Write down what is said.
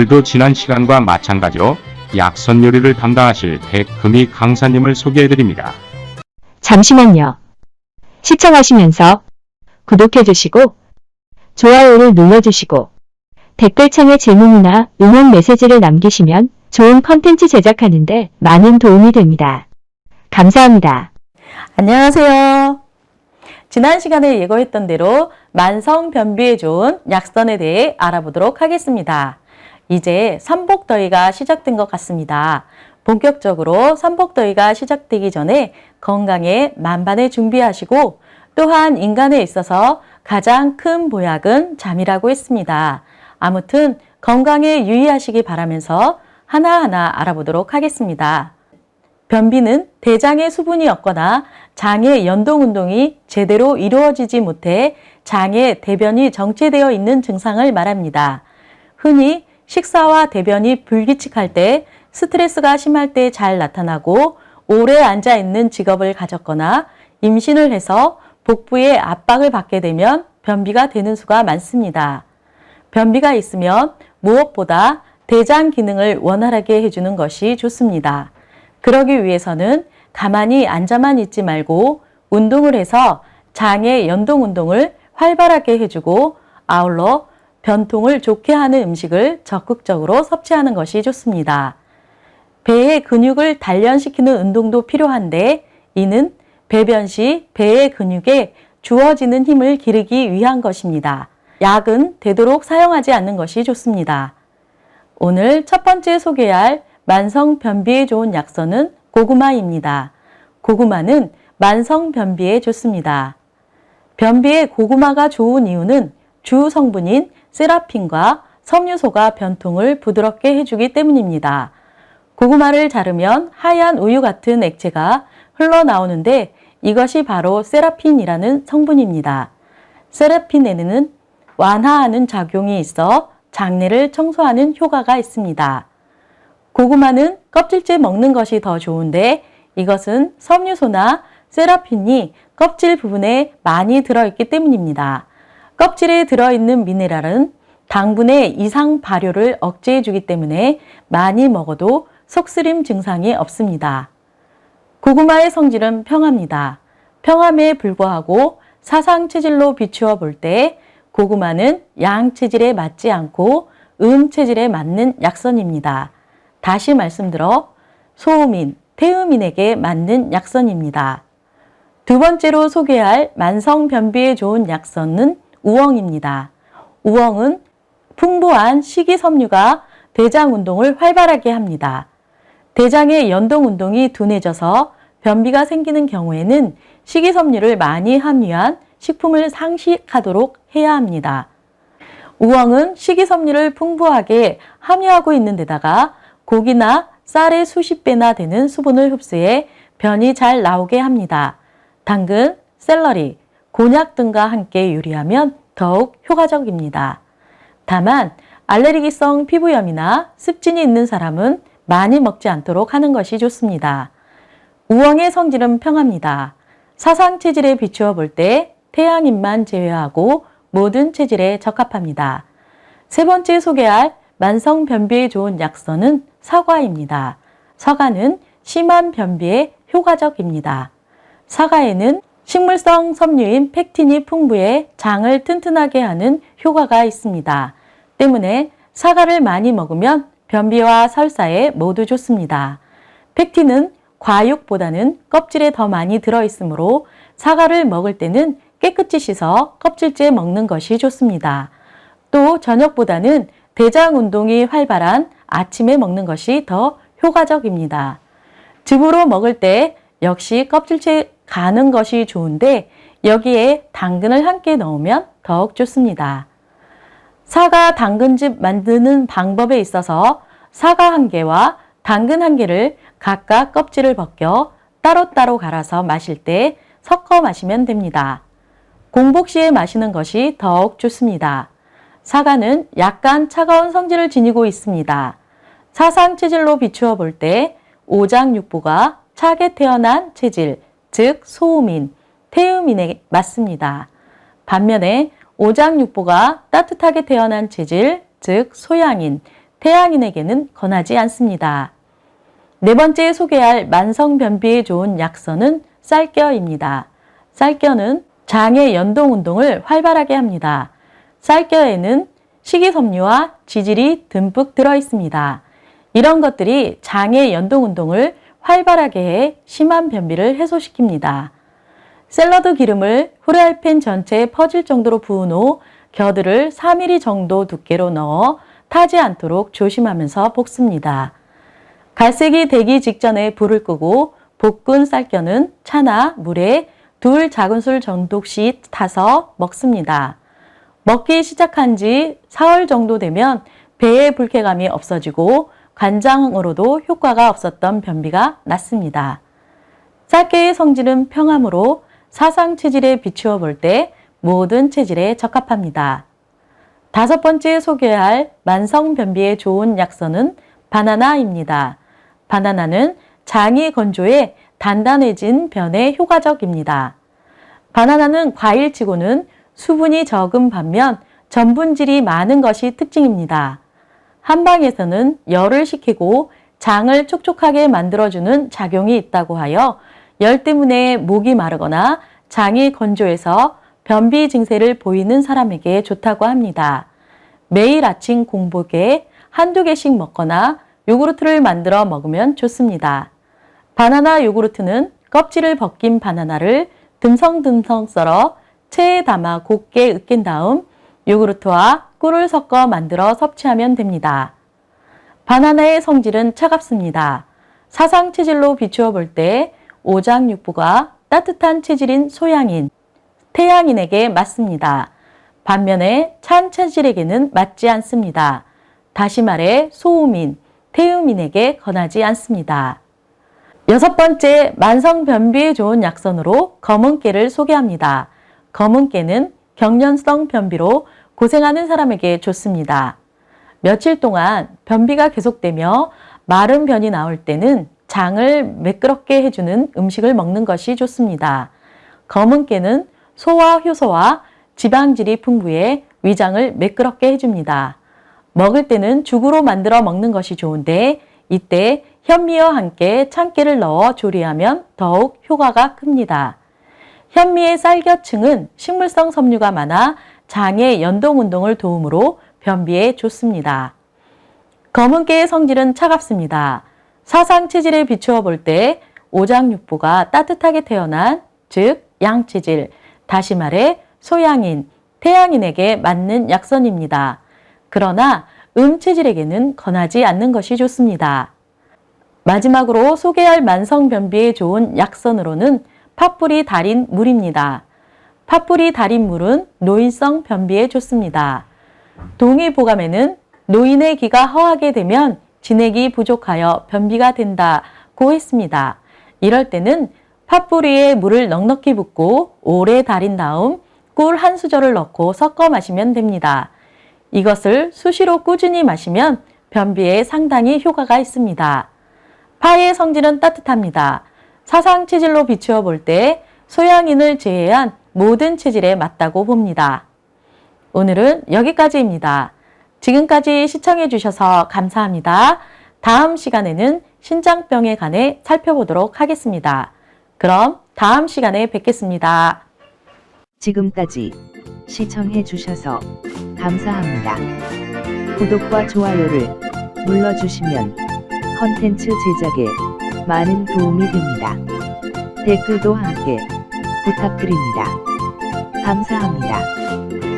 오늘도 지난 시간과 마찬가지로 약선 요리를 담당하실 백금희 강사님을 소개해드립니다. 잠시만요. 시청하시면서 구독해주시고 좋아요를 눌러주시고 댓글창에 질문이나 응원 메시지를 남기시면 좋은 컨텐츠 제작하는데 많은 도움이 됩니다. 감사합니다. 안녕하세요. 지난 시간에 예고했던 대로 만성 변비에 좋은 약선에 대해 알아보도록 하겠습니다. 이제 삼복더위가 시작된 것 같습니다. 본격적으로 삼복더위가 시작되기 전에 건강에 만반의 준비하시고 또한 인간에 있어서 가장 큰 보약은 잠이라고 했습니다. 아무튼 건강에 유의하시기 바라면서 하나하나 알아보도록 하겠습니다. 변비는 대장에 수분이 없거나 장의 연동운동이 제대로 이루어지지 못해 장에 대변이 정체되어 있는 증상을 말합니다. 흔히 식사와 대변이 불규칙할 때, 스트레스가 심할 때 잘 나타나고 오래 앉아있는 직업을 가졌거나 임신을 해서 복부에 압박을 받게 되면 변비가 되는 수가 많습니다. 변비가 있으면 무엇보다 대장 기능을 원활하게 해주는 것이 좋습니다. 그러기 위해서는 가만히 앉아만 있지 말고 운동을 해서 장의 연동 운동을 활발하게 해주고 아울러 변통을 좋게 하는 음식을 적극적으로 섭취하는 것이 좋습니다. 배의 근육을 단련시키는 운동도 필요한데 이는 배변 시 배의 근육에 주어지는 힘을 기르기 위한 것입니다. 약은 되도록 사용하지 않는 것이 좋습니다. 오늘 첫 번째 소개할 만성 변비에 좋은 약선은 고구마입니다. 고구마는 만성 변비에 좋습니다. 변비에 고구마가 좋은 이유는 주 성분인 세라핀과 섬유소가 변통을 부드럽게 해주기 때문입니다. 고구마를 자르면 하얀 우유 같은 액체가 흘러나오는데 이것이 바로 세라핀이라는 성분입니다. 세라핀에는 완화하는 작용이 있어 장내를 청소하는 효과가 있습니다. 고구마는 껍질째 먹는 것이 더 좋은데 이것은 섬유소나 세라핀이 껍질 부분에 많이 들어있기 때문입니다. 껍질에 들어있는 미네랄은 당분의 이상 발효를 억제해주기 때문에 많이 먹어도 속쓰림 증상이 없습니다. 고구마의 성질은 평합니다. 평함에 불구하고 사상 체질로 비추어 볼 때 고구마는 양 체질에 맞지 않고 음 체질에 맞는 약선입니다. 다시 말씀드려 소음인, 태음인에게 맞는 약선입니다. 두 번째로 소개할 만성 변비에 좋은 약선은 우엉입니다. 우엉은 풍부한 식이섬유가 대장 운동을 활발하게 합니다. 대장의 연동 운동이 둔해져서 변비가 생기는 경우에는 식이섬유를 많이 함유한 식품을 상식하도록 해야 합니다. 우엉은 식이섬유를 풍부하게 함유하고 있는 데다가 고기나 쌀의 수십 배나 되는 수분을 흡수해 변이 잘 나오게 합니다. 당근, 샐러리, 곤약 등과 함께 요리하면 더욱 효과적입니다. 다만 알레르기성 피부염이나 습진이 있는 사람은 많이 먹지 않도록 하는 것이 좋습니다. 우엉의 성질은 평합니다. 사상 체질에 비추어 볼 때 태양인만 제외하고 모든 체질에 적합합니다. 세 번째 소개할 만성 변비에 좋은 약선은 사과입니다. 사과는 심한 변비에 효과적입니다. 사과에는 식물성 섬유인 펙틴이 풍부해 장을 튼튼하게 하는 효과가 있습니다. 때문에 사과를 많이 먹으면 변비와 설사에 모두 좋습니다. 펙틴은 과육보다는 껍질에 더 많이 들어있으므로 사과를 먹을 때는 깨끗이 씻어 껍질째 먹는 것이 좋습니다. 또 저녁보다는 대장 운동이 활발한 아침에 먹는 것이 더 효과적입니다. 즙으로 먹을 때 역시 껍질째 가는 것이 좋은데 여기에 당근을 함께 넣으면 더욱 좋습니다. 사과 당근즙 만드는 방법에 있어서 사과 1개와 당근 1개를 각각 껍질을 벗겨 따로따로 갈아서 마실 때 섞어 마시면 됩니다. 공복 시에 마시는 것이 더욱 좋습니다. 사과는 약간 차가운 성질을 지니고 있습니다. 사상 체질로 비추어 볼 때 오장육부가 차게 태어난 체질, 즉 소음인, 태음인에 맞습니다. 반면에 오장육부가 따뜻하게 태어난 체질, 즉 소양인, 태양인에게는 권하지 않습니다. 네 번째 소개할 만성변비에 좋은 약선은 쌀겨입니다. 쌀겨는 장의 연동 운동을 활발하게 합니다. 쌀겨에는 식이섬유와 지질이 듬뿍 들어 있습니다. 이런 것들이 장의 연동 운동을 활발하게 해 심한 변비를 해소시킵니다. 샐러드 기름을 후라이팬 전체에 퍼질 정도로 부은 후 겨드를 4mm 정도 두께로 넣어 타지 않도록 조심하면서 볶습니다. 갈색이 되기 직전에 불을 끄고 볶은 쌀겨는 차나 물에 2 작은술 정도씩 타서 먹습니다. 먹기 시작한 지 사흘 정도 되면 배의 불쾌감이 없어지고 관장으로도 효과가 없었던 변비가 낫습니다. 쌀겨의 성질은 평하므로 사상 체질에 비추어 볼 때 모든 체질에 적합합니다. 5번째 소개할 만성 변비에 좋은 약선은 바나나입니다. 바나나는 장이 건조해 단단해진 변에 효과적입니다. 바나나는 과일치고는 수분이 적은 반면 전분질이 많은 것이 특징입니다. 한방에서는 열을 식히고 장을 촉촉하게 만들어주는 작용이 있다고 하여 열 때문에 목이 마르거나 장이 건조해서 변비 증세를 보이는 사람에게 좋다고 합니다. 매일 아침 공복에 1~2 개씩 먹거나 요구르트를 만들어 먹으면 좋습니다. 바나나 요구르트는 껍질을 벗긴 바나나를 듬성듬성 썰어 체에 담아 곱게 으깬 다음 요구르트와 꿀을 섞어 만들어 섭취하면 됩니다. 바나나의 성질은 차갑습니다. 사상 체질로 비추어 볼 때 오장육부가 따뜻한 체질인 소양인, 태양인에게 맞습니다. 반면에 찬 체질에게는 맞지 않습니다. 다시 말해 소음인, 태음인에게 권하지 않습니다. 6번째 만성 변비에 좋은 약선으로 검은깨를 소개합니다. 검은깨는 경련성 변비로 고생하는 사람에게 좋습니다. 며칠 동안 변비가 계속되며 마른 변이 나올 때는 장을 매끄럽게 해주는 음식을 먹는 것이 좋습니다. 검은깨는 소화 효소와 지방질이 풍부해 위장을 매끄럽게 해줍니다. 먹을 때는 죽으로 만들어 먹는 것이 좋은데 이때 현미와 함께 참깨를 넣어 조리하면 더욱 효과가 큽니다. 현미의 쌀겨층은 식물성 섬유가 많아 장의 연동 운동을 도우므로 변비에 좋습니다. 검은깨의 성질은 차갑습니다. 사상 체질에 비추어 볼 때 오장육부가 따뜻하게 태어난, 즉 양체질, 다시 말해 소양인, 태양인에게 맞는 약선입니다. 그러나 음체질에게는 권하지 않는 것이 좋습니다. 마지막으로 소개할 만성 변비에 좋은 약선으로는 팥뿌리 달인 물입니다. 팥뿌리 달인 물은 노인성 변비에 좋습니다. 동의보감에는 노인의 기가 허하게 되면 진액이 부족하여 변비가 된다고 했습니다. 이럴 때는 팥뿌리에 물을 넉넉히 붓고 오래 달인 다음 꿀 1수저를 넣고 섞어 마시면 됩니다. 이것을 수시로 꾸준히 마시면 변비에 상당히 효과가 있습니다. 파의 성질은 따뜻합니다. 사상 체질로 비추어 볼 때 소양인을 제외한 모든 체질에 맞다고 봅니다. 오늘은 여기까지입니다. 지금까지 시청해 주셔서 감사합니다. 다음 시간에는 신장병에 관해 살펴보도록 하겠습니다. 그럼 다음 시간에 뵙겠습니다. 지금까지 시청해 주셔서 감사합니다. 구독과 좋아요를 눌러주시면 컨텐츠 제작에 많은 도움이 됩니다. 댓글도 함께 부탁드립니다. 감사합니다.